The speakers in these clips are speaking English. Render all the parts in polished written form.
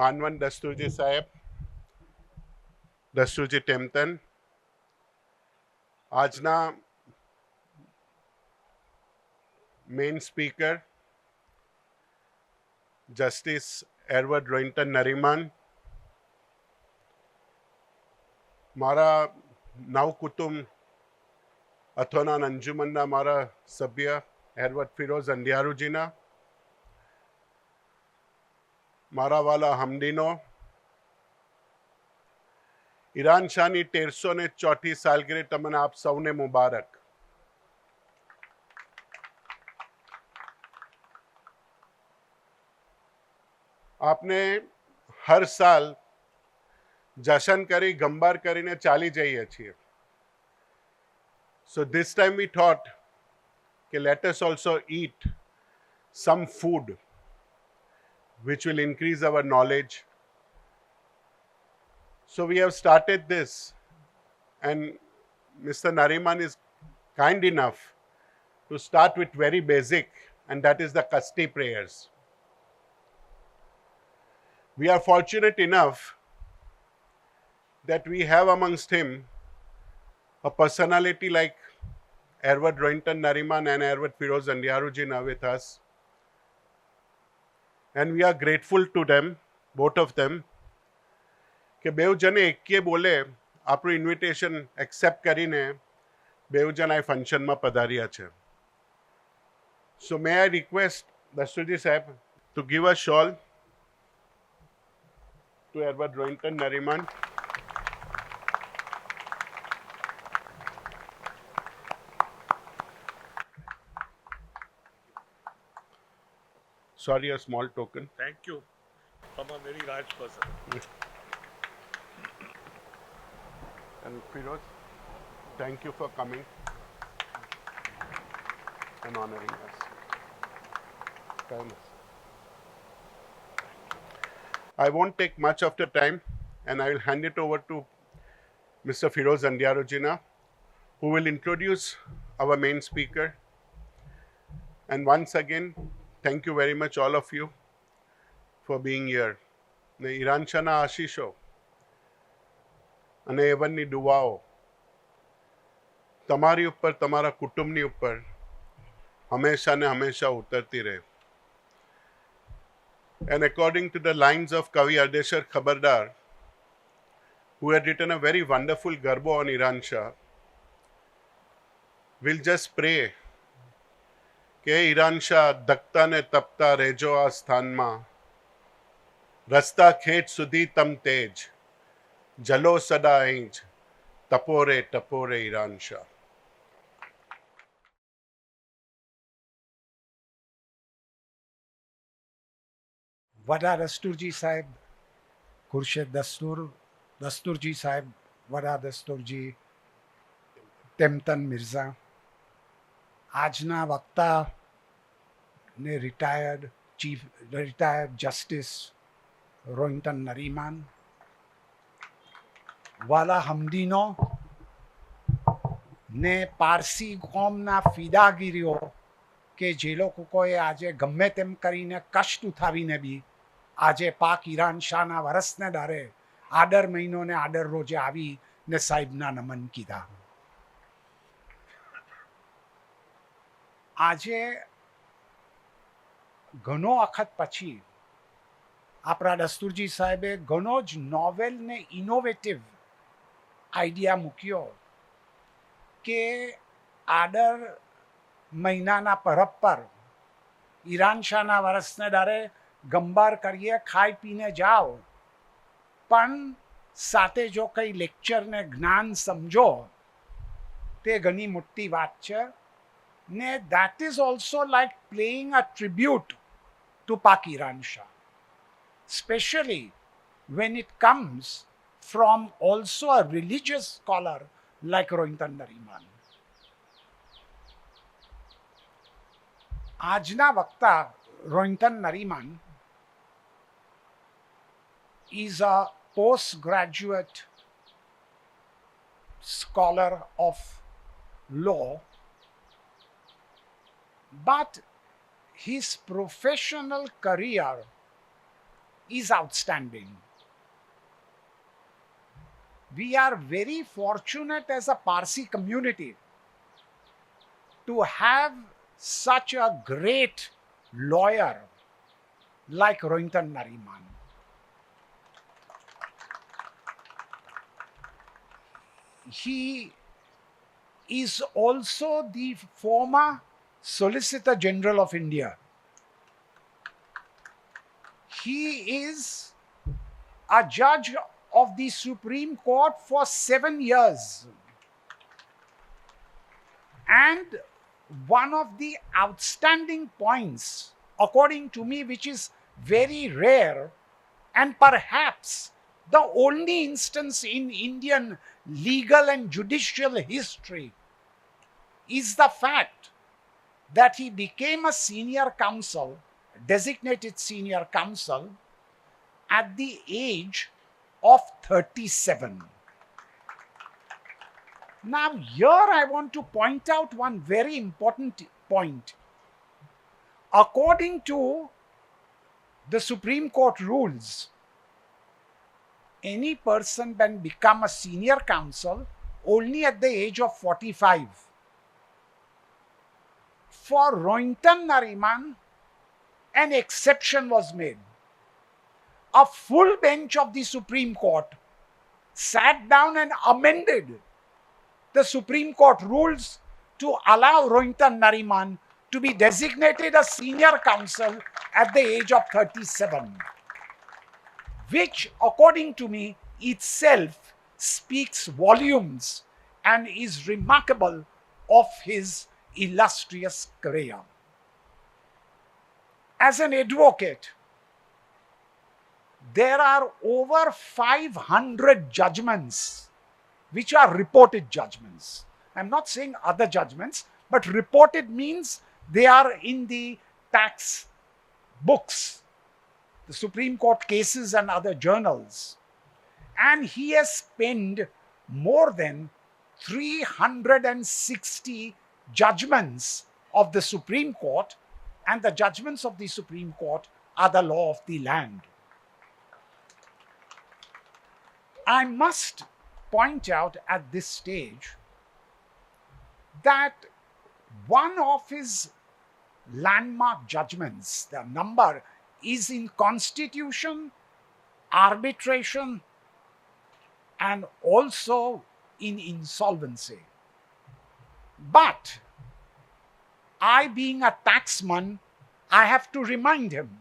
માનવન દસ્તુરજી સાહેબ, દસ્તુરજી ટેમ્પટન, આજના main speaker justice Edward Rohinton Nariman, મારા નવ કુટુંબ અથોના અંજુમનના મારા સભ્ય એડવર્ડ ફિરોઝ અંડિયારુજીના, મારા વાલા હમદીનો, ઈરાન શાહની 1304 સાલગીરી તમને આપ સૌને મુબારક. આપને હર સાલ જશન કરી ગંબાર કરીને ચાલી જઈએ છીએ. So this time we thought that let us also eat some food which will increase our knowledge. So we have started this, and Mr. Nariman is kind enough to start with very basic, and that is the Kusti prayers. We are fortunate enough that we have amongst him a personality like Edward Rohinton Nariman and Edward Firoz Andiaruji now with us. And we are grateful to them, both of them, કે બેઉ જણે એકે બોલે આપણું invitation accept કરીને બેઉ જણ આ ફંક્શનમાં પધાર્યા છે. So may I request Dastuji Sahib to give a shawl to Edward Rohinton Nariman. Sorry, a small token. Thank you from a very large person. And Firoz, thank you for coming and honoring us. Thanks. I won't take much of the time, and I will hand it over to Mr. Firoz Andiarujina, who will introduce our main speaker. And once again, thank you very much, all of you, for being here. ને Iran શાહના આશીષો અને એવનની દુઆઓ તમારી ઉપર, તમારા કુટુંબની ઉપર હંમેશા ને હંમેશા ઉતરતી રહે. And according to the lines of Kavi Ardeshar Khabardar, who had written a very wonderful garbo on Iran Shah, we'll just pray કે ઈરાન શાહ ધકતા ને તપતા રહેજો આ સ્થાનમાં, રસ્તા ખેત સુધી તમ તેજ, જલો સદા ainજ, ટપોરે ટપોરે ઈરાન શાહ. વડા દસ્તુરજી સાહેબ, ખુરશેદ દસ્તુરજી સાહેબ, વડા દસ્તુરજી ટેમ્પટન મિર્ઝા, આજના વક્તા ને રિટાયર્ડ જસ્ટિસ રોહિન્ટન નરીમાન, વાલા હમદીનો ને પારસી કોમના ફિદાગીરીઓ કે જે લોકોએ આજે ગમે તેમ કરીને કષ્ટ ઉઠાવીને બી આજે પાક ઈરાન શાહના વરસને દારે આડર મહિનો ને આડર રોજે આવી ને સાહેબના નમન કીધા. આજે ઘણો વખત પછી આપણા દસ્તુરજી સાહેબે ઘણો જ નોવેલ ને ઇનોવેટિવ આઈડિયા મૂક્યો કે આડર મહિનાના પરબ પર ઈરાન શાહના વરસને દારે ગંબાર કરીએ, ખાઈ પીને જાઓ, પણ સાથે જો કંઈ લેક્ચર ને જ્ઞાન સમજો તે ઘણી મોટી વાત છે. ને that is also like paying a tribute to Pak Iran Shah, especially when it comes from also a religious scholar like Rohinton Nariman. આજના વક્તા Rohinton Nariman is a postgraduate scholar of law, but his professional career is outstanding. We are very fortunate as a Parsi community to have such a great lawyer like Rohinton Nariman. He is also the former Solicitor General of India. He is a judge of the Supreme Court for 7 years. And one of the outstanding points, according to me, which is very rare and perhaps the only instance in Indian legal and judicial history, is the fact that he became a senior counsel, designated senior counsel, at the age of 37. Now, here I want to point out one very important point. According to the Supreme Court rules, any person can become a senior counsel only at the age of 45. For Rohinton Nariman, an exception was made. A full bench of the Supreme Court sat down and amended the Supreme Court rules to allow Rohinton Nariman to be designated a senior counsel at the age of 37, which, according to me, itself speaks volumes and is remarkable of his illustrious career. As an advocate, there are over 500 judgments which are reported judgments. I'm not saying other judgments, but reported means they are in the tax books, the Supreme Court cases and other journals. And he has penned more than 360 judgments of the Supreme Court, and the judgments of the Supreme Court are the law of the land. I must point out at this stage that one of his landmark judgments, the number, is in constitution, arbitration, and also in insolvency. But I, being a taxman, I have to remind him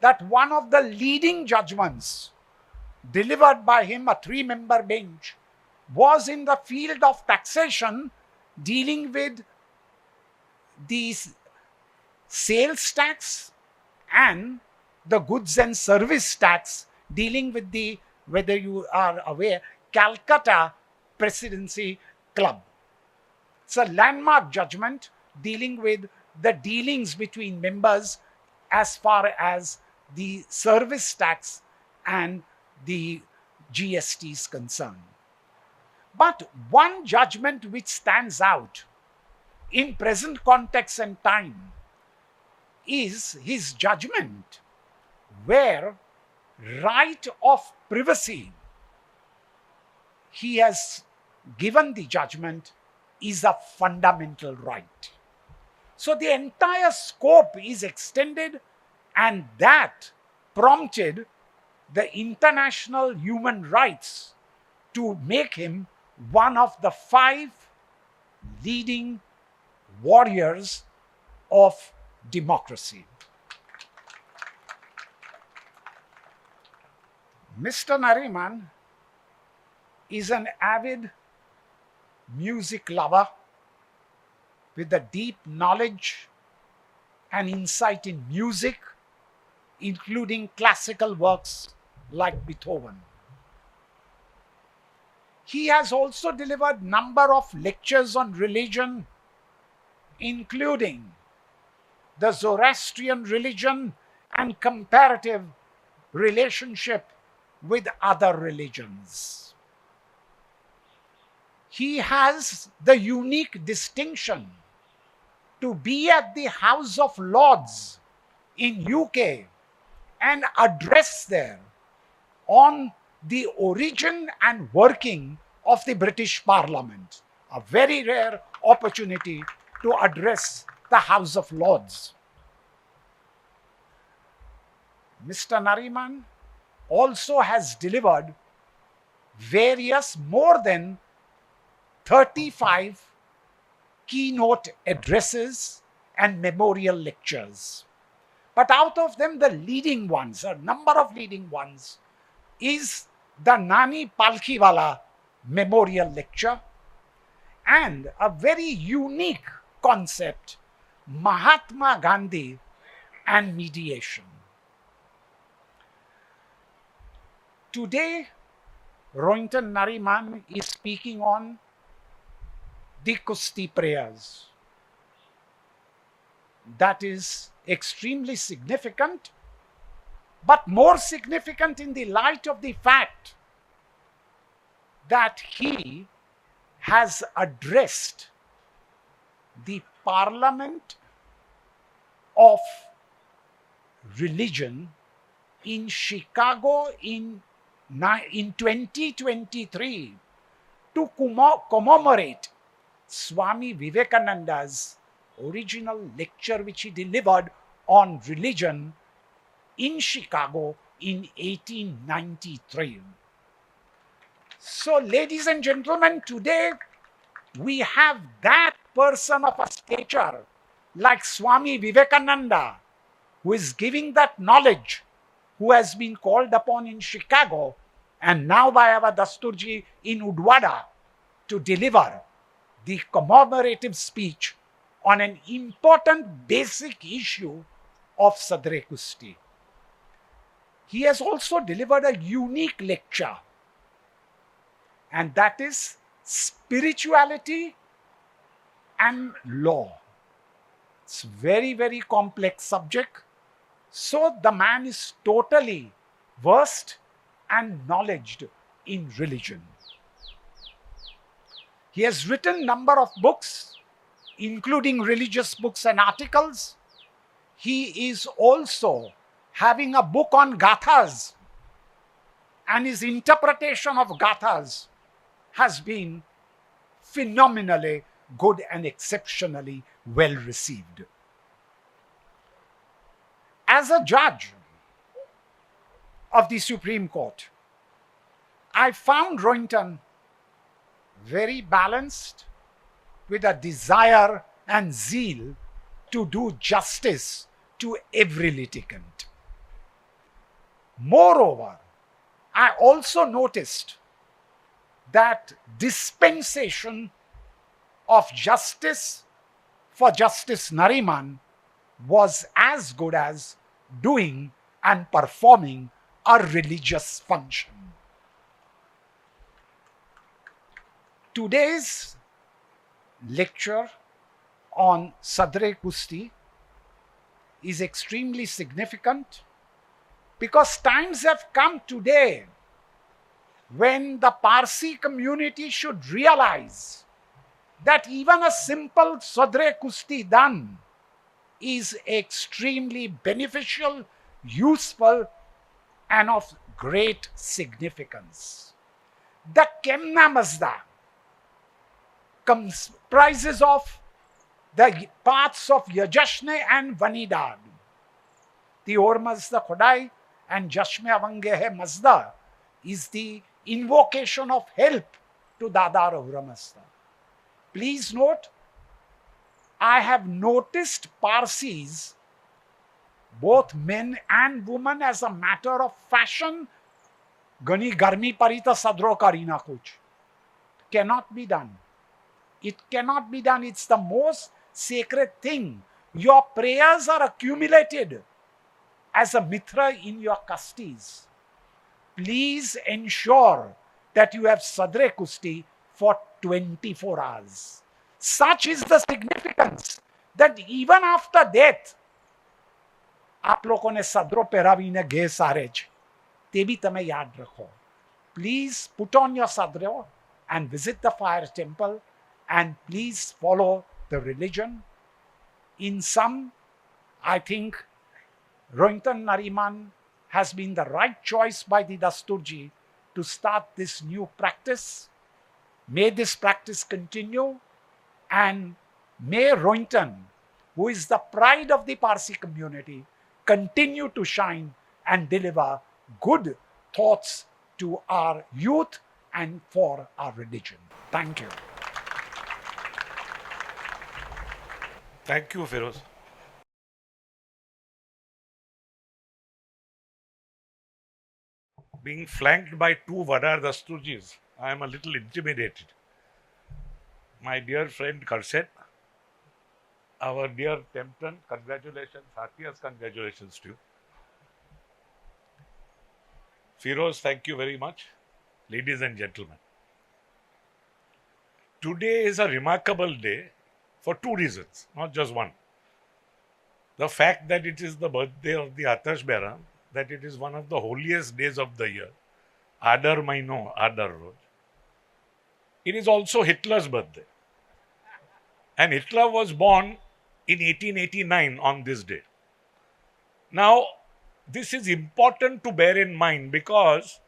that one of the leading judgments delivered by him, a 3-member bench, was in the field of taxation, dealing with the sales tax and the goods and service tax, dealing with the, whether you are aware, Calcutta Presidency Club. It's a landmark judgment dealing with the dealings between members as far as the service tax and the GST is concerned. But one judgment which stands out in present context and time is his judgment where right of privacy, he has given the judgment, is a fundamental right. So the entire scope is extended, and that prompted the international human rights to make him one of the 5 leading warriors of democracy. Mr. Nariman is an avid music lover with a deep knowledge and insight in music, including classical works like Beethoven. He has also delivered number of lectures on religion, including the Zoroastrian religion and comparative relationship with other religions. He has the unique distinction to be at the House of Lords in UK an address there on the origin and working of the British Parliament. A very rare opportunity to address the House of Lords. Mr. Nariman also has delivered various more than 35 keynote addresses and memorial lectures. But out of them, the leading ones, a number of leading ones, is the Nani Palkhiwala Memorial Lecture and a very unique concept, Mahatma Gandhi and mediation. Today, Rohinton Nariman is speaking on the Kusti prayers. That is extremely significant, but more significant in the light of the fact that he has addressed the Parliament of Religion in Chicago in 2023 to commemorate Swami Vivekananda's original lecture which he delivered on religion in Chicago in 1893. So, ladies and gentlemen, today we have that person of a stature like Swami Vivekananda, who is giving that knowledge, who has been called upon in Chicago and now by our Dasturji in Udwada to deliver the commemorative speech on an important basic issue of Sadre Kusti. He has also delivered a unique lecture, and that is spirituality and law. It's a very, very complex subject. So the man is totally versed and knowledgeable in religion. He has written a number of books, including religious books and articles. He is also having a book on Gathas, and his interpretation of Gathas has been phenomenally good and exceptionally well received. As a judge of the Supreme Court, I found Rohinton very balanced, with a desire and zeal to do justice to every litigant. Moreover, I also noticed that dispensation of justice for Justice Nariman was as good as doing and performing a religious function. Today's lecture on Sadre Kusti is extremely significant because times have come today when the Parsi community should realize that even a simple Sadre Kusti done is extremely beneficial, useful, and of great significance. The Kemna Mazda comprises of the parts of Yajashne and Vanidad. The Or Mazda Khodai and Jashme Avange Mazda is the invocation of help to Dadar Ohra Mazda. Please note, I have noticed Parsis, both men and women, as a matter of fashion, Gani Garmi Parita Sadro Karina Kuch. Cannot be done. It cannot be done. It's the most sacred thing. Your prayers are accumulated as a mitra in your kastis. Please ensure that you have Sadre Kusti for 24 hours. Such is the significance that even after death, आप लोगों ने सदरो पेरावी ने गे सारे ते भी तमें याद रखो. Please put on your sadro and visit the fire temple, and please follow the religion. In sum, I think Rohinton Nariman has been the right choice by the Dasturji to start this new practice. May this practice continue, and may Rohinton, who is the pride of the Parsi community, continue to shine and deliver good thoughts to our youth and for our religion. Thank you. Thank you, Feroz. Being flanked by two Vadar Dasturjis, I am a little intimidated. My dear friend Karset, our dear Tempton, congratulations, heartiest congratulations to you. Feroz, thank you very much. Ladies and gentlemen, today is a remarkable day for two reasons, not just one. The fact that it is the birthday of the Atash Behram, that it is one of the holiest days of the year, Adar Maino, Adar Roj. It is also Hitler's birthday. And Hitler was born in 1889 on this day. Now, this is important to bear in mind because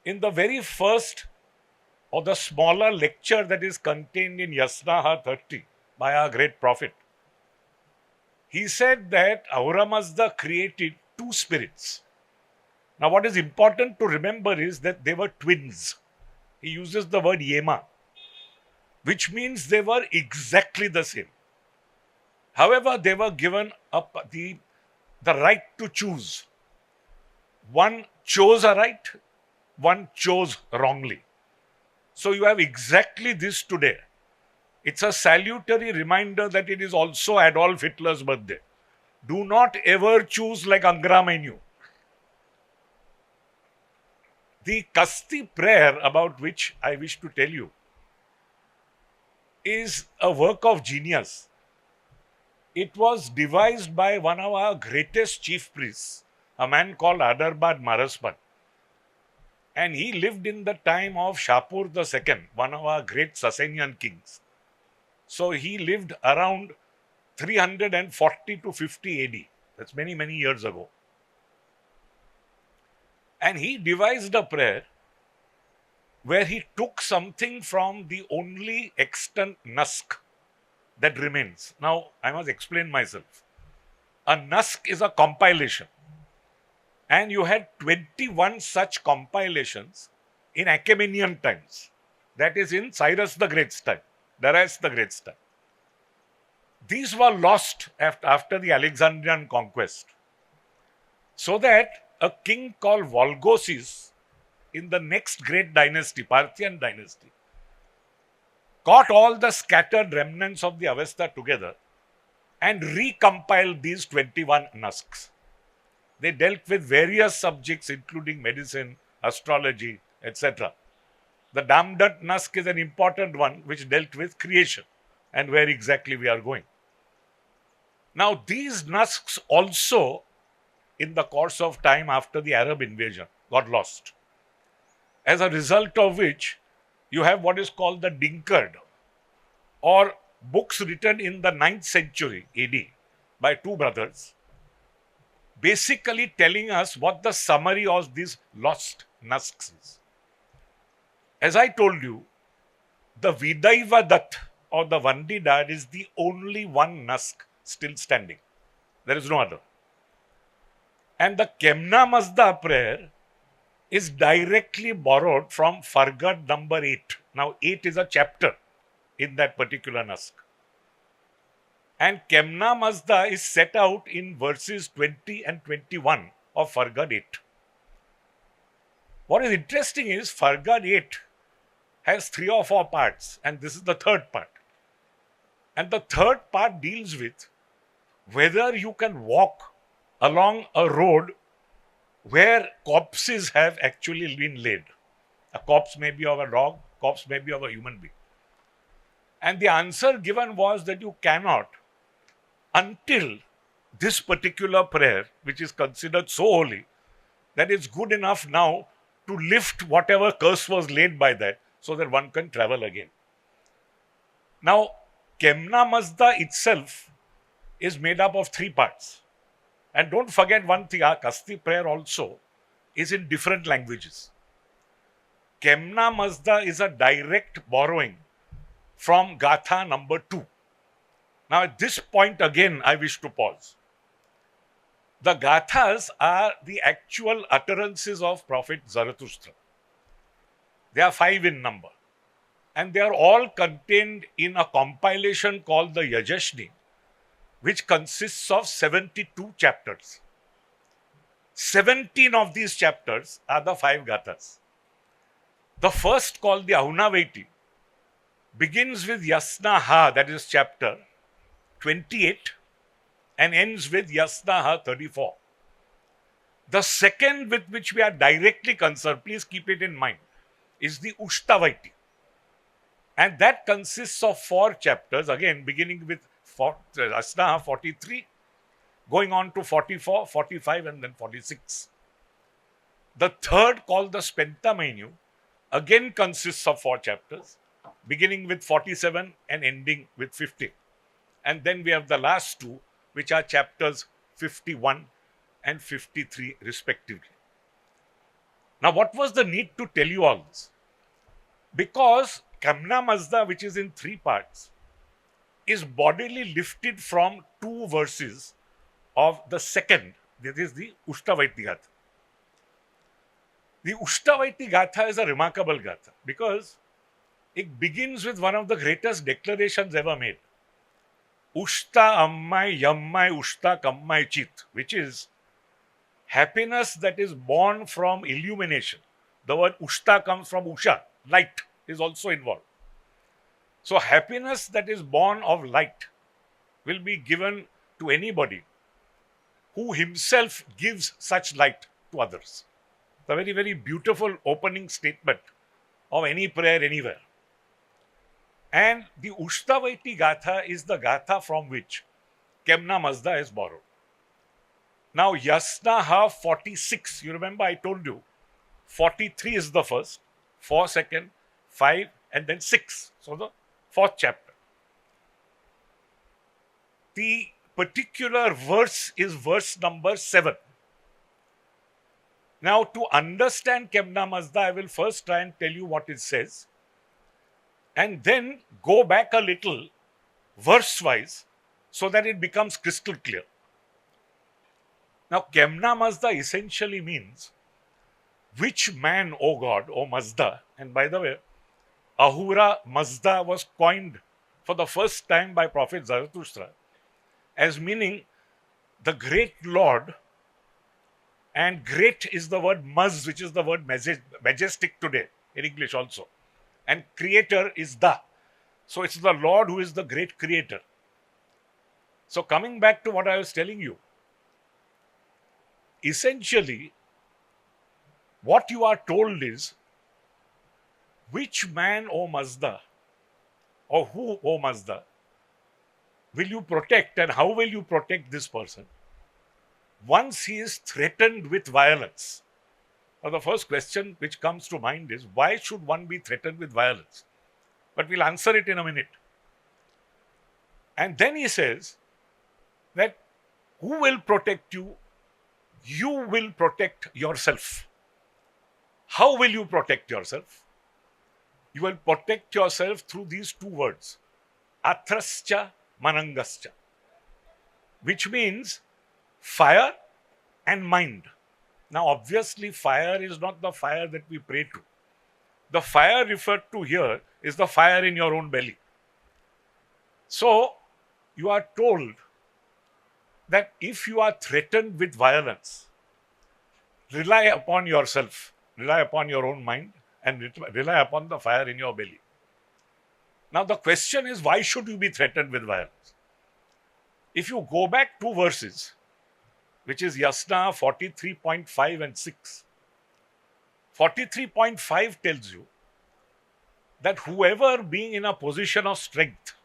in the very first or the smaller lecture that is contained in Yasnaha 30 by our great prophet, he said that Ahura Mazda created two spirits. Now, what is important to remember is that they were twins. He uses the word Yema, which means they were exactly the same. However, they were given the right to choose. One chose a right, one chose wrongly. So you have exactly this today. It's a salutary reminder that it is also Adolf Hitler's birthday. Do not ever choose like Angra Mainyu. The Kusti prayer about which I wish to tell you is a work of genius. It was devised by one of our greatest chief priests, a man called Adarbad Maraspan. And he lived in the time of Shapur II, one of our great Sasanian kings. So he lived around 340 to 50 AD. That's many, many years ago. And he devised a prayer where he took something from the only extant nusk that remains. Now, I must explain myself. A nusk is a compilation. And you had 21 such compilations in Achaemenian times. That is in Cyrus the Great's time, Darius the Great's time. These were lost after the Alexandrian conquest. So that a king called Volgosis in the next great dynasty, Parthian dynasty, caught all the scattered remnants of the Avesta together and recompiled these 21 nusks. They dealt with various subjects including medicine, astrology, etc. The Damdat Nusk is an important one which dealt with creation and where exactly we are going. Now these nusks also, in the course of time after the Arab invasion, got lost. As a result of which, you have what is called the Dinkard, or books written in the 9th century AD by two brothers, basically telling us what the summary of these lost nusks is. As I told you, the Vidaiva Dat or the Vandidad is the only one nusk still standing. There is no other. And the Kemna Mazda prayer is directly borrowed from Fargad number 8. Now 8 is a chapter in that particular nusk. And Kemna Mazda is set out in verses 20 and 21 of Fargad 8. What is interesting is Fargad 8 has 3 or 4 parts, and this is the third part. And the third part deals with whether you can walk along a road where corpses have actually been laid. A corpse may be of a dog, corpse may be of a human being. And the answer given was that you cannot until this particular prayer, which is considered so holy, that it's good enough now to lift whatever curse was laid by that so that one can travel again. Now, Kemna Mazda itself is made up of 3 parts. And don't forget one thing, our Kusti prayer also is in different languages. Kemna Mazda is a direct borrowing from Gatha number 2. Now, at this point, again, I wish to pause. The Gathas are the actual utterances of Prophet Zarathustra. They are 5 in number. And they are all contained in a compilation called the Yajashni, which consists of 72 chapters. 17 of these chapters are the 5 Gathas. The first, called the Ahunavaiti, begins with Yasna Ha, that is chapter 28, and ends with Yasna Ha 34. The second with which we are directly concerned, please keep it in mind, is the Ushtavaiti. And that consists of 4 chapters, again beginning with Yasna Ha 43, going on to 44, 45, and then 46. The third, called the Spentamainu, again consists of 4 chapters, beginning with 47 and ending with 50. And then we have the last 2, which are chapters 51 and 53 respectively. Now, what was the need to tell you all this? Because Kamna Mazda, which is in 3 parts, is bodily lifted from 2 verses of the second, that is the Ushtavaiti Gatha. The Ushtavaiti Gatha is a remarkable Gatha because it begins with one of the greatest declarations ever made. Ushta ammai yammai ushta kammai chit, which is happiness that is born from illumination. The word ushta comes from usha, light is also involved. So happiness that is born of light will be given to anybody who himself gives such light to others. It's a very, very beautiful opening statement of any prayer anywhere. And the Ushtavaiti Gatha is the Gatha from which Kemna Mazda is borrowed. Now, Yasna Ha 46, you remember I told you, 43 is the first, 4 second, 5, and then 6. So the 4th chapter. The particular verse is verse number 7. Now, to understand Kemna Mazda, I will first try and tell you what it says, and then go back a little verse-wise so that it becomes crystal clear. Now, Kemna Mazda essentially means, which man, O God, O Mazda, and by the way, Ahura Mazda was coined for the first time by Prophet Zarathustra as meaning the great Lord, and great is the word Maz, which is the word majestic today in English also. And creator is Da. So it's the Lord who is the great creator. So coming back to what I was telling you, essentially what you are told is, which man, O Mazda, or who, O Mazda, will you protect, and how will you protect this person once he is threatened with violence? Now, the first question which comes to mind is, why should one be threatened with violence? But we'll answer it in a minute. And then he says that who will protect you? You will protect yourself. How will you protect yourself? You will protect yourself through these 2 words, Athrascha Manangascha, which means fire and mind. Now, obviously, fire is not the fire that we pray to. The fire referred to here is the fire in your own belly. So, you are told that if you are threatened with violence, rely upon yourself, rely upon your own mind, and rely upon the fire in your belly. Now, the question is, why should you be threatened with violence? If you go back 2 verses, which is Yasna 43.5 and 6. 43.5 tells you that whoever being in a position of strength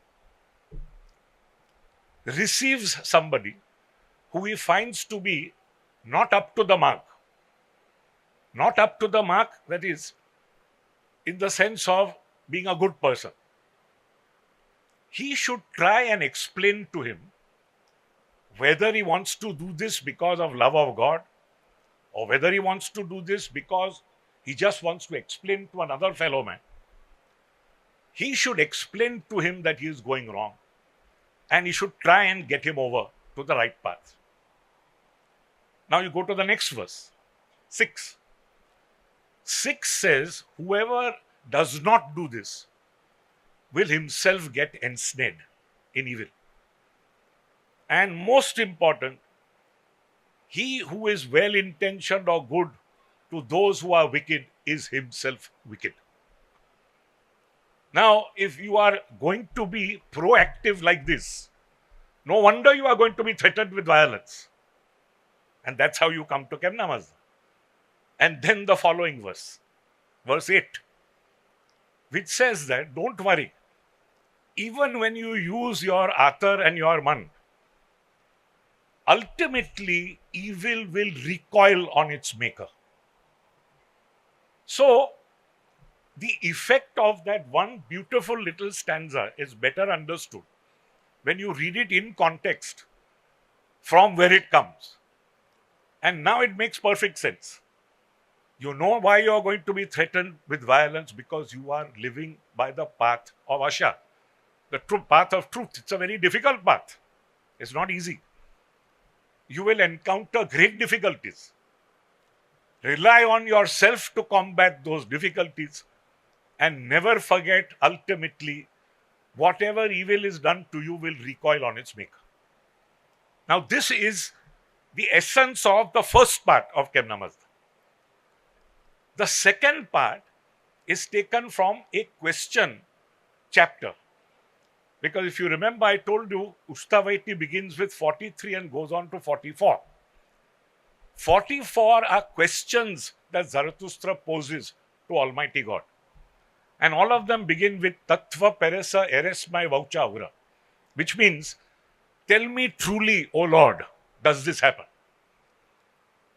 receives somebody who he finds to be not up to the mark. Not up to the mark, that is, in the sense of being a good person. He should try and explain to him whether he wants to do this because of love of God, or whether he wants to do this because he just wants to explain to another fellow man, he should explain to him that he is going wrong, and he should try and get him over to the right path. Now you go to the next verse, 6. 6 says, whoever does not do this will himself get ensnared in evil. And most important, he who is well-intentioned or good to those who are wicked is himself wicked. Now, if you are going to be proactive like this, no wonder you are going to be threatened with violence. And that's how you come to Kemnamazda. And then the following verse, verse 8, which says that, don't worry, even when you use your atar and your man, ultimately evil will recoil on its maker. So, the effect of that one beautiful little stanza is better understood when you read it in context from where it comes. And now it makes perfect sense. You know why you are going to be threatened with violence, because you are living by the path of Asha, the path of truth. It's a very difficult path. It's not easy. You will encounter great difficulties. Rely on yourself to combat those difficulties, and never forget, ultimately, whatever evil is done to you will recoil on its maker. Now, this is the essence of the first part of Kemnamazda. The second part is taken from a question chapter. Because if you remember, I told you, Ustavati begins with 43 and goes on to 44. 44 are questions that Zarathustra poses to Almighty God. And all of them begin with Tattva Peresa Eres Mai Vaucha Aura, which means, tell me truly, O Lord, does this happen?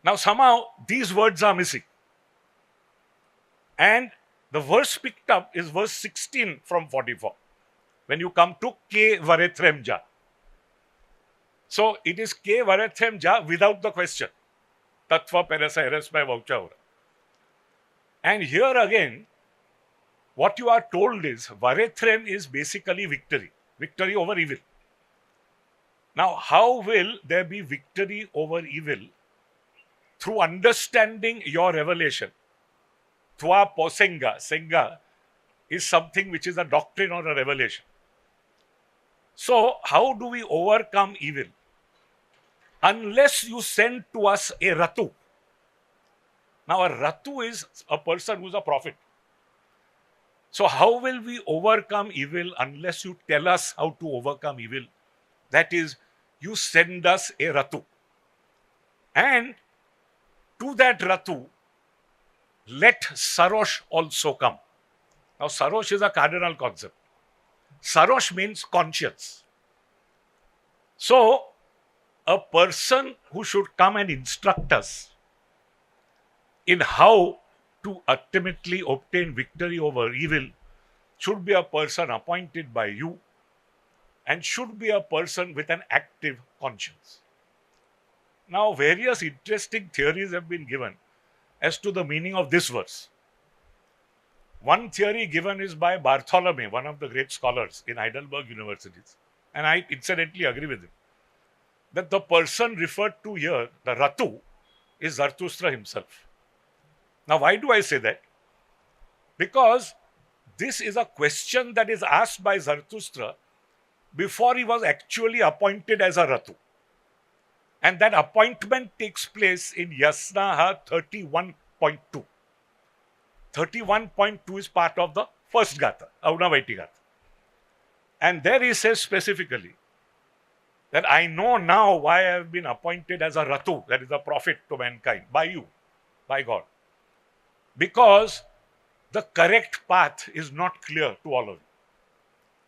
Now somehow these words are missing. And the verse picked up is verse 16 from 44. When you come to Ke Varethrem Ja. So it is Ke Varethrem Ja without the question. Tattva Peresa Eres Mai Vaucha Aura. And here again, what you are told is, Varethrem is basically victory. Victory over evil. Now, how will there be victory over evil? Through understanding your revelation. Thwa Posenga. Senga is something which is a doctrine or a revelation. So, how do we overcome evil? Unless you send to us a Ratu. Now, a Ratu is a person who is a prophet. So, how will we overcome evil unless you tell us how to overcome evil? That is, you send us a Ratu. And to that Ratu, let Sarosh also come. Now, Sarosh is a cardinal concept. Sarosh means conscience. So, a person who should come and instruct us in how to ultimately obtain victory over evil should be a person appointed by you and should be a person with an active conscience. Now, various interesting theories have been given as to the meaning of this verse. One theory given is by Bartholomew, one of the great scholars in Heidelberg universities, and I incidentally agree with him, that the person referred to here, the Ratu, is Zarathustra himself. Now, why do I say that? Because this is a question that is asked by Zarathustra before he was actually appointed as a Ratu. And that appointment takes place in Yasnaha 31.2. 31.2 is part of the first Gatha, Aunavaiti Gatha. And there he says specifically that I know now why I have been appointed as a Ratu, that is a prophet to mankind, by you, by God. Because the correct path is not clear to all of you.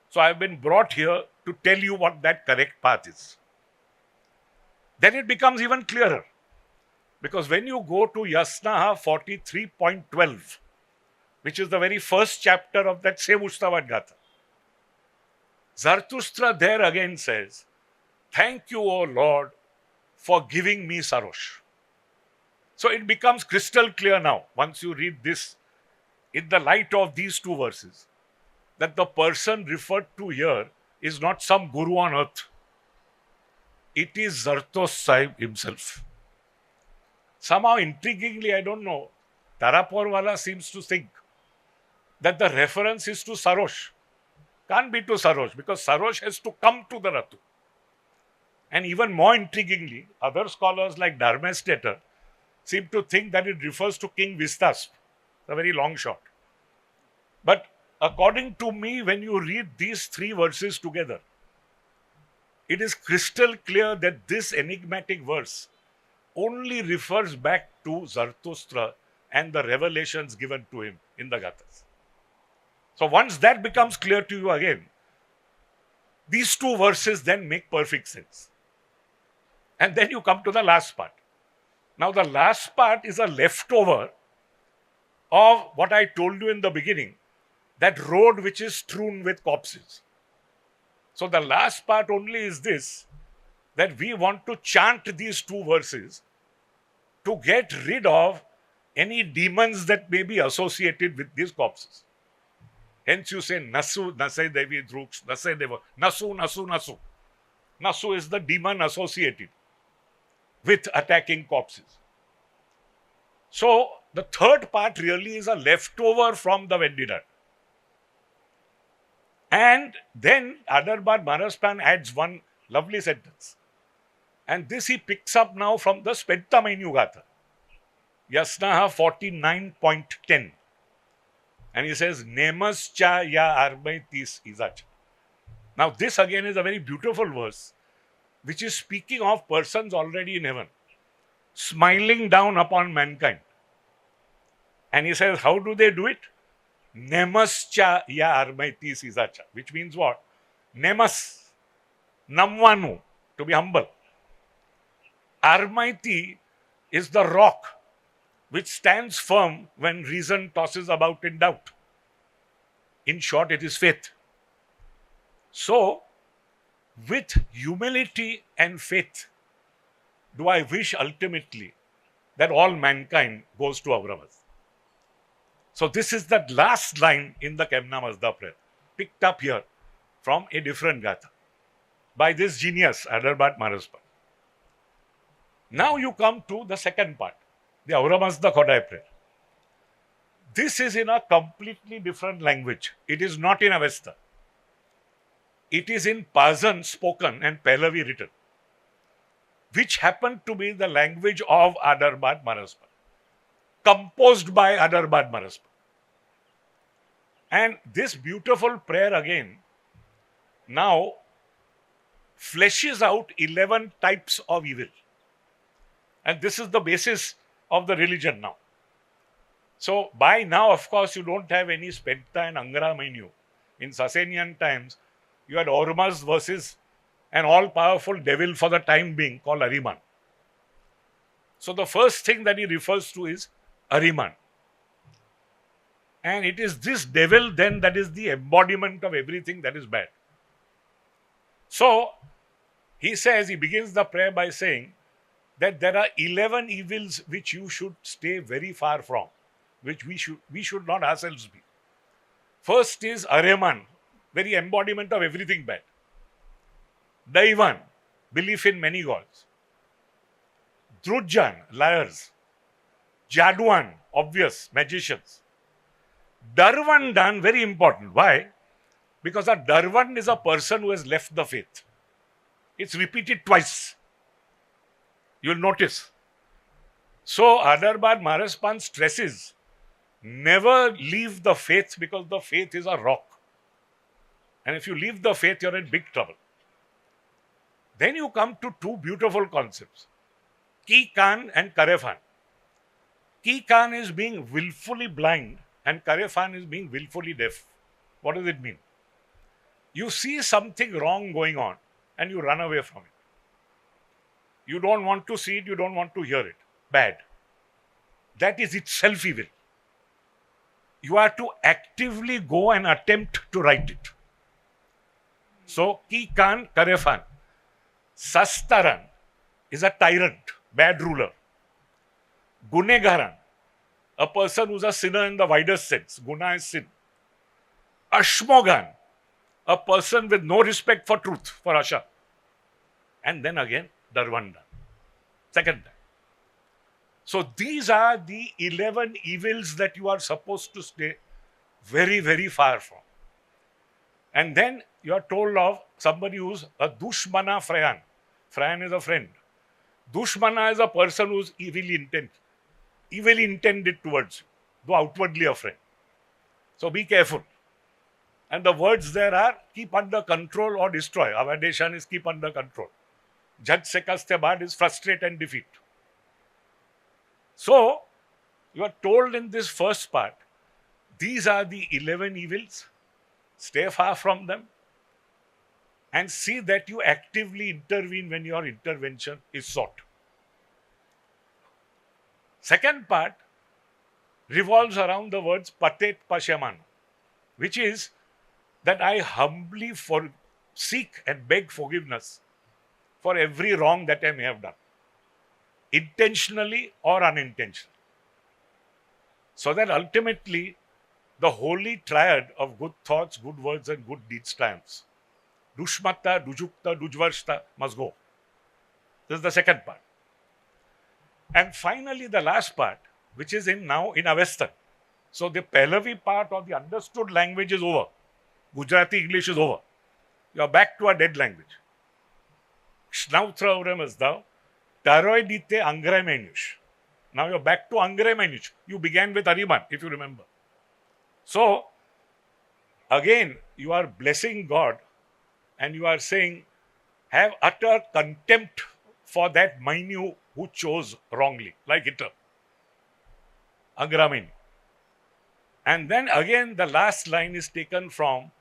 So I have been brought here to tell you what that correct path is. Then it becomes even clearer. Because when you go to Yasnaha 43.12, which is the very first chapter of that same Ustavad Gatha, Zarathustra there again says, Thank you, O Lord, for giving me Sarosh. So it becomes crystal clear now, once you read this in the light of these two verses, that the person referred to here is not some guru on earth. It is Zartos Sahib himself. Somehow, intriguingly, I don't know, Taraporwala seems to think that the reference is to Sarosh. Can't be to Sarosh, because Sarosh has to come to the Ratu. And even more intriguingly, other scholars like Dharmestater seem to think that it refers to King Vistasp. It's a very long shot. But according to me, when you read these three verses together, it is crystal clear that this enigmatic verse only refers back to Zarathustra and the revelations given to him in the Gathas. So once that becomes clear to you again, these two verses then make perfect sense. And then you come to the last part. Now the last part is a leftover of what I told you in the beginning, that road which is strewn with corpses. So the last part only is this, that we want to chant these two verses to get rid of any demons that may be associated with these corpses. Hence you say, Nasu, Nasai Devi Druks, Nasai Deva, Nasu, Nasu, Nasu. Nasu is the demon associated with attacking corpses. So the third part really is a leftover from the Vendidat. And then Adarbad Maraspan adds one lovely sentence. And this he picks up now from the Spentamainu Gatha, Yasnaha 49.10. And he says, Nemascha ya armaitis izacha. Now this again is a very beautiful verse, which is speaking of persons already in heaven, smiling down upon mankind. And he says, how do they do it? Nemascha ya armaitis izacha, which means what? Nemas, namvanu, to be humble. Armaiti is the rock which stands firm when reason tosses about in doubt. In short, it is faith. So, with humility and faith, do I wish ultimately that all mankind goes to Avravas. So, this is the last line in the Kemna Mazda prayer, picked up here from a different Gatha by this genius, Adarbad Maraspa. Now you come to the second part, the Auramazda Khodai prayer. This is in a completely different language. It is not in Avesta. It is in Pazan spoken and Pahlavi written, which happened to be the language of Adarbad Maraspa, composed by Adarbad Maraspa. And this beautiful prayer again now fleshes out 11 types of evil. And this is the basis of the religion now. So by now, of course, you don't have any Spenta and Angara Mainyu. In Sasanian times, you had Ormuz versus an all-powerful devil for the time being called Ariman. So the first thing that he refers to is Ariman. And it is this devil then that is the embodiment of everything that is bad. So he says, he begins the prayer by saying that there are 11 evils which you should stay very far from, which we should not ourselves be. First is Ariman, very embodiment of everything bad. Daivan, belief in many gods. Drujjan, liars. Jaduan, obvious, magicians. Darvandan, very important. Why? Because a Darvan is a person who has left the faith. It's repeated twice. You'll notice. So, Adarbad Maraspan stresses, never leave the faith because the faith is a rock. And if you leave the faith, you're in big trouble. Then you come to two beautiful concepts, Ki Khan and Karefan. Ki Khan is being willfully blind and Karefan is being willfully deaf. What does it mean? You see something wrong going on and you run away from it. You don't want to see it, you don't want to hear it. Bad. That is itself evil. You are to actively go and attempt to right it. So, Ki Khan, Karefan. Sastaran is a tyrant, bad ruler. Gunegaran, a person who's a sinner in the widest sense. Guna is sin. Ashmogan, a person with no respect for truth, for Asha. And then again, Darvanda. Second time. So these are the 11 evils that you are supposed to stay very, very far from. And then you are told of somebody who's a Dushmana Frayan. Frayan is a friend. Dushmana is a person who's evilly intended towards you, though outwardly a friend. So be careful. And the words there are keep under control or destroy. Avadeshan is keep under control. Jaj se kaste baad is frustrate and defeat. So, you are told in this first part, these are the 11 evils. Stay far from them. And see that you actively intervene when your intervention is sought. Second part revolves around the words patet pasyaman, which is that I humbly seek and beg forgiveness for every wrong that I may have done, intentionally or unintentionally. So that ultimately the holy triad of good thoughts, good words, and good deeds triumphs. Dushmatta, Dujukta, Dujvarshta must go. This is the second part. And finally, the last part, which is now in Avestan. So the Pahlavi part of the understood language is over. Gujarati English is over. You are back to a dead language. Schnautraurem thou, Taroidite Angremenush. Now you're back to Angremenush. You began with Ariman, if you remember. So, again, you are blessing God and you are saying, have utter contempt for that Mainu who chose wrongly, like Hitler. Angrameni. And then again, the last line is taken from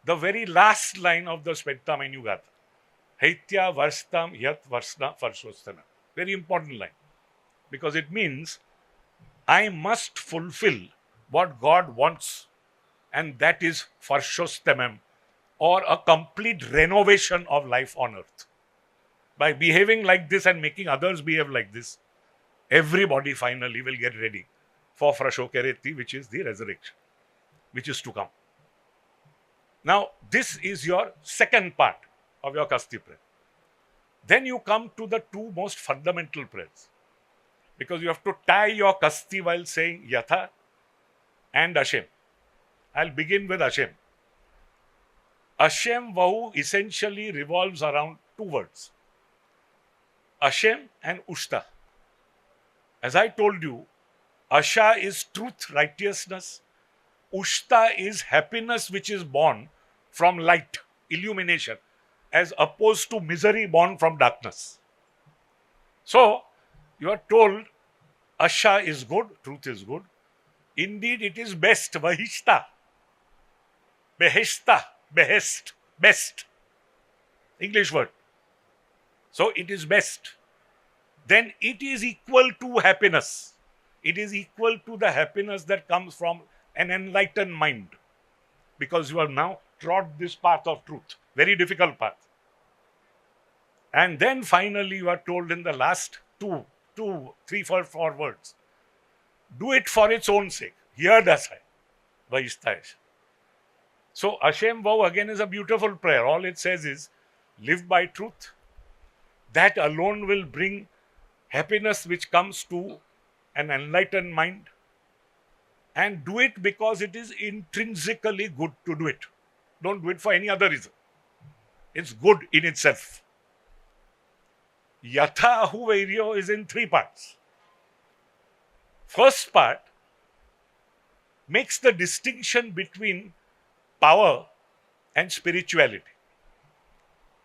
the very last line of the Sveta Mainu Gatha. Haitya varstam yat varsna farshostana. Very important line. Because it means I must fulfill what God wants, and that is farshostamam, or a complete renovation of life on earth. By behaving like this and making others behave like this, everybody finally will get ready for Frashokereti, which is the resurrection, which is to come. Now, this is your second part of your Kasti prayer. Then you come to the two most fundamental prayers, because you have to tie your Kasti while saying Yatha and Ashem. I'll begin with Ashem. Ashem Vahu essentially revolves around two words, Ashem and Ushta. As I told you, Asha is truth, righteousness. Ushta is happiness which is born from light, illumination, as opposed to misery born from darkness. So, you are told Asha is good, truth is good. Indeed, it is best, Vahishta, Beheshta, behest, best. English word. So, it is best. Then it is equal to happiness. It is equal to the happiness that comes from an enlightened mind. Because you have now trod this path of truth. Very difficult path. And then finally you are told in the last three, four words, do it for its own sake. Here does I. Vahishtayesh. So Ashem Vahu again is a beautiful prayer. All it says is, live by truth. That alone will bring happiness which comes to an enlightened mind. And do it because it is intrinsically good to do it. Don't do it for any other reason. It's good in itself. Yatha Ahuvairyo is in three parts. First part makes the distinction between power and spirituality.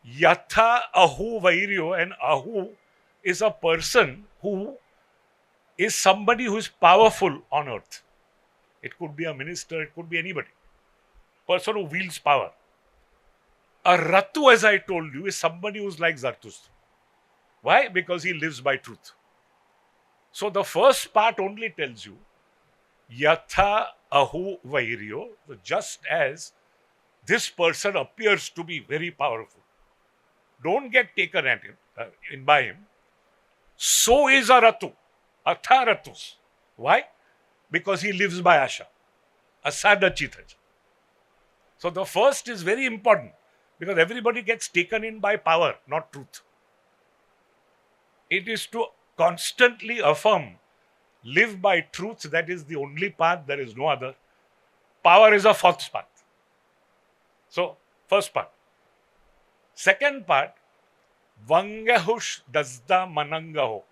Yatha Ahuvairyo, and Ahu is a person who is somebody who is powerful on earth. It could be a minister, it could be anybody. Person who wields power. A Ratu, as I told you, is somebody who's like Zarathustra. Why? Because he lives by truth. So the first part only tells you, Yatha Ahu Vairyo, just as this person appears to be very powerful. don't get taken at him, in by him, so is a ratu, atha ratus. Why? Because he lives by asha, asada chitaj. So the first is very important because everybody gets taken in by power, not truth. It is to constantly affirm, live by truth, that is the only path, there is no other. Power is a fourth path. So, first part. Second part, Vangahush dasda manangaho.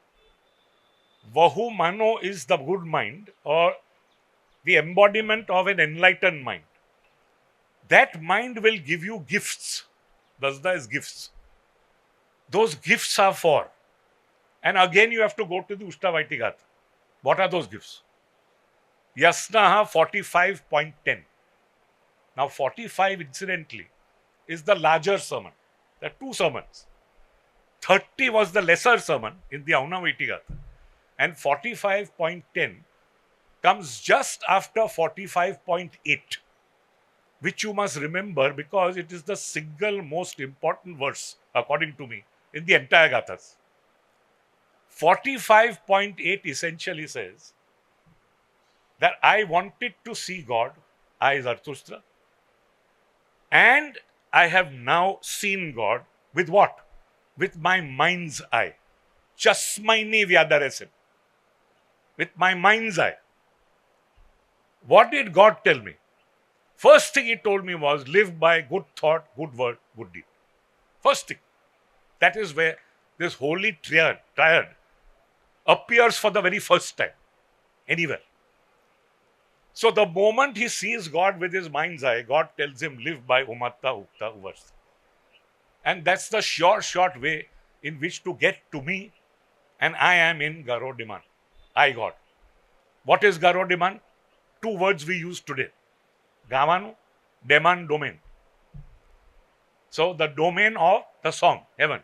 Vahu mano is the good mind or the embodiment of an enlightened mind. That mind will give you gifts. Dasda is gifts. Those gifts are for. And again you have to go to the Ustavaitigata. What are those gifts? Yasnaha 45.10. Now 45 incidentally is the larger sermon. There are two sermons. 30 was the lesser sermon in the Aunavaitigata. And 45.10 comes just after 45.8, which you must remember because it is the single most important verse, according to me, in the entire Gathas. 45.8 essentially says that I wanted to see God, I Zarathustra, and I have now seen God with what? With my mind's eye. Chasmaini vyadaresim. With my mind's eye. What did God tell me? First thing he told me was live by good thought, good word, good deed. First thing. That is where this holy triad appears for the very first time. Anywhere. So the moment he sees God with his mind's eye, God tells him live by umatta ukta uvarsa. And that's the short way in which to get to me, and I am in Garodiman. I God. What is Garodiman? Two words we use today. Gavanu, Deman, domain. So the domain of the song, heaven.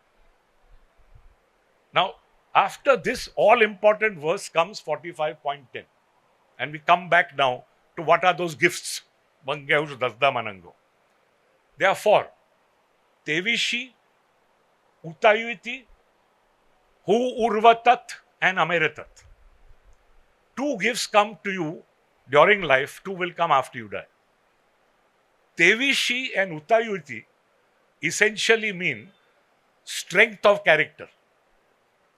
Now, after this all-important verse comes 45.10. And we come back now to what are those gifts? Vangahush dasda manango. There are four. Tevishi, Utayuiti, Hu Urvatat, and Ameretat. Two gifts come to you during life, two will come after you die. Tevishi and Utayuiti essentially mean strength of character.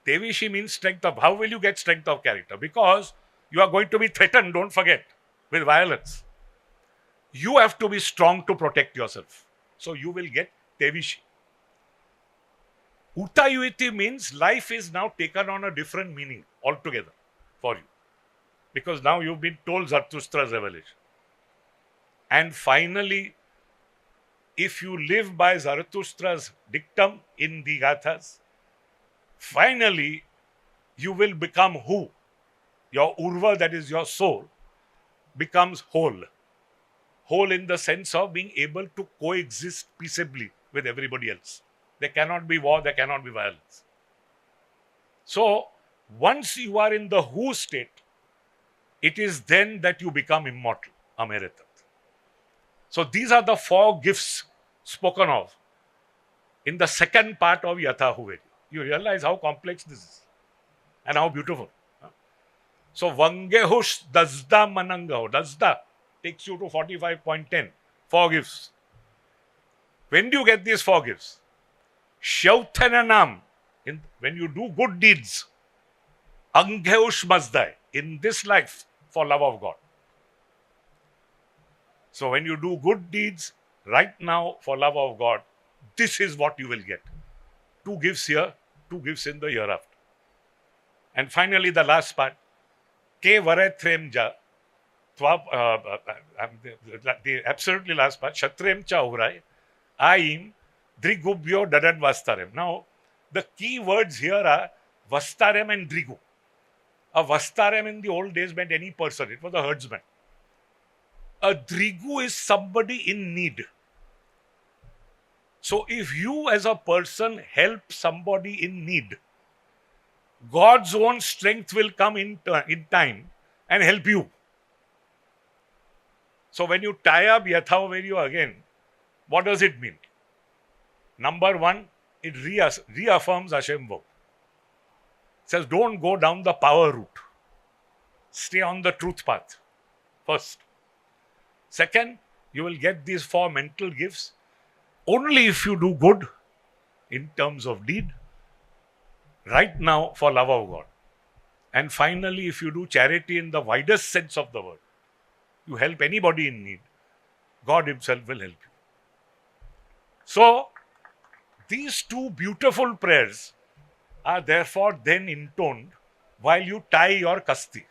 Tevishi means strength of, how will you get strength of character? Because you are going to be threatened, don't forget, with violence. You have to be strong to protect yourself. So you will get Tevishi. Utayuiti means life is now taken on a different meaning altogether for you. Because now you've been told Zarathustra's revelation. And finally, if you live by Zarathustra's dictum in the Gathas, finally you will become who? Your urva, that is your soul, becomes whole. Whole in the sense of being able to coexist peaceably with everybody else. There cannot be war, there cannot be violence. So, once you are in the who state, it is then that you become immortal, Ameretat. So, these are the four gifts spoken of in the second part of Yathahuvedi. You realize how complex this is and how beautiful. So, Vangehush dasda manangaho. Dasda takes you to 45.10. Four gifts. When do you get these four gifts? Shauthananam. When you do good deeds. Anghehush mazdai. In this life, for love of God. So, when you do good deeds right now for love of God, this is what you will get. Two gifts here, two gifts in the hereafter. And finally, the last part. Ke varethremja, the absolutely last part, Shatrem cha urai, aim, drigubhyo dadad vastarem. Now, the key words here are vastarem and drigu. A vastarem in the old days meant any person, it was a herdsman. A drigu is somebody in need. So, if you as a person help somebody in need, God's own strength will come in time and help you. So when you tie up Yathavavediyo again, what does it mean? Number one, it reaffirms Hashem vow. It says, don't go down the power route. Stay on the truth path first. Second, you will get these 4 mental gifts only if you do good in terms of deed, right now for love of God. And finally, if you do charity in the widest sense of the word, you help anybody in need, God Himself will help you. So, these 2 beautiful prayers are therefore then intoned while you tie your Kusti.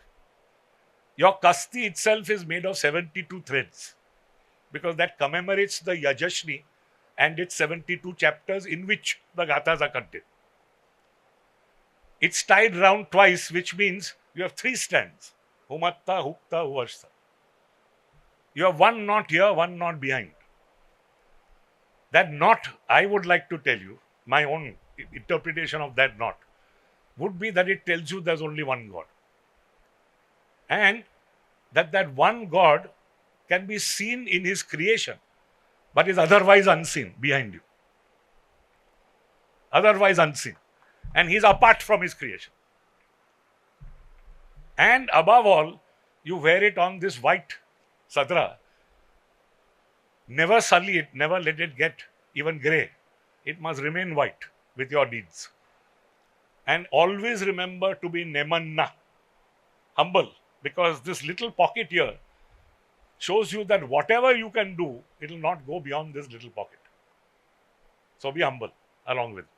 Your Kusti itself is made of 72 threads because that commemorates the Yajashni and its 72 chapters in which the Gathas are contained. It's tied round twice, which means you have 3 strands. Humatta, Hukta, Uvarsa. You have 1 knot here, 1 knot behind. That knot, I would like to tell you, my own interpretation of that knot would be that it tells you there's only one God. And that one God can be seen in His creation, but is otherwise unseen behind you. Otherwise unseen. And He's apart from His creation. And above all, you wear it on this white sadra. Never sully it, never let it get even grey. It must remain white with your deeds. And always remember to be nemanna, humble, because this little pocket here shows you that whatever you can do, it will not go beyond this little pocket. So be humble along with it.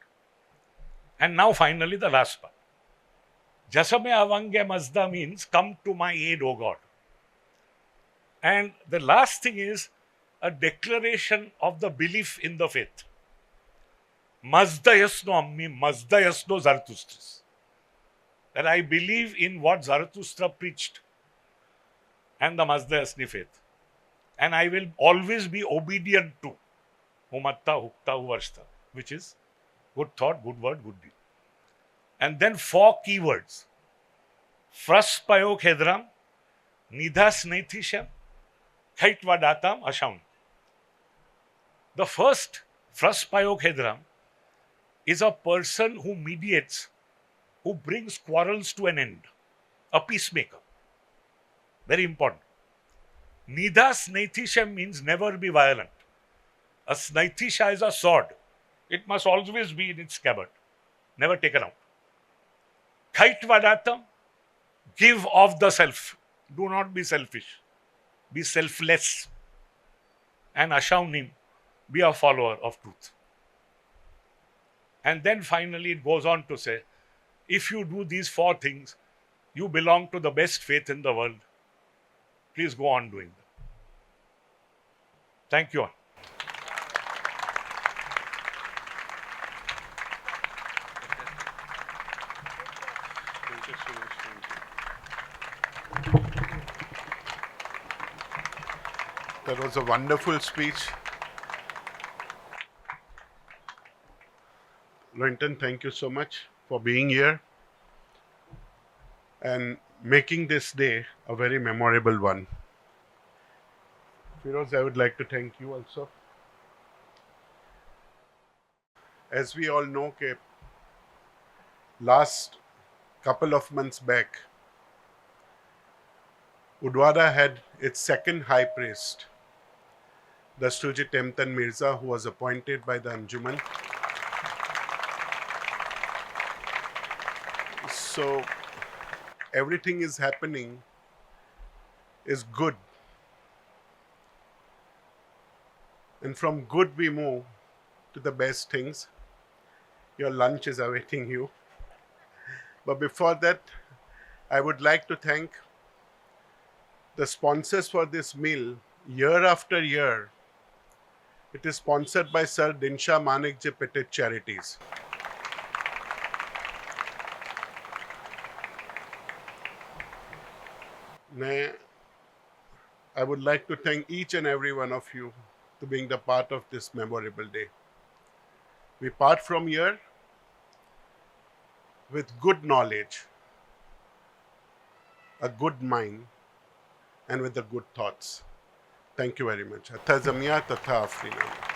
And now finally the last part. Jasame avange mazda means come to my aid, O God. And the last thing is a declaration of the belief in the faith. Mazda yasno ammi, mazda yasno Zarathustris. That I believe in what Zarathustra preached and the Mazda Yasni faith. And I will always be obedient to Humatta, Hukta, Uvarsta, which is good thought, good word, good deed. And then 4 keywords. Fraspayok Hedram, Nidhas Neithisham, Khaitwadatam Ashaun. The first, Fraspayok Hedram, is a person who mediates, who brings quarrels to an end. A peacemaker. Very important. Nidhas Neithisham means never be violent. A Snaithisha is a sword. It must always be in its scabbard. Never taken out. Kaitvadatam, give of the self. Do not be selfish. Be selfless. And Ashaunim, be a follower of truth. And then finally it goes on to say, if you do these 4 things, you belong to the best faith in the world. Please go on doing them. Thank you all. That was a wonderful speech. Linton, thank you so much for being here and making this day a very memorable one. Firoz, I would like to thank you also. As we all know, last couple of months back, Udwada had its second high priest, Dasturji Temtan Mirza, who was appointed by the Anjuman. So everything is happening is good. And from good we move to the best things. Your lunch is awaiting you. But before that, I would like to thank the sponsors for this meal. Year after year, it is sponsored by Sir Dinsha Manikji Petit Charities. I would like to thank each and every one of you to being the part of this memorable day. We part from here with good knowledge, a good mind, and with the good thoughts. Thank you very much. Atha Zamia Tatha Afrina.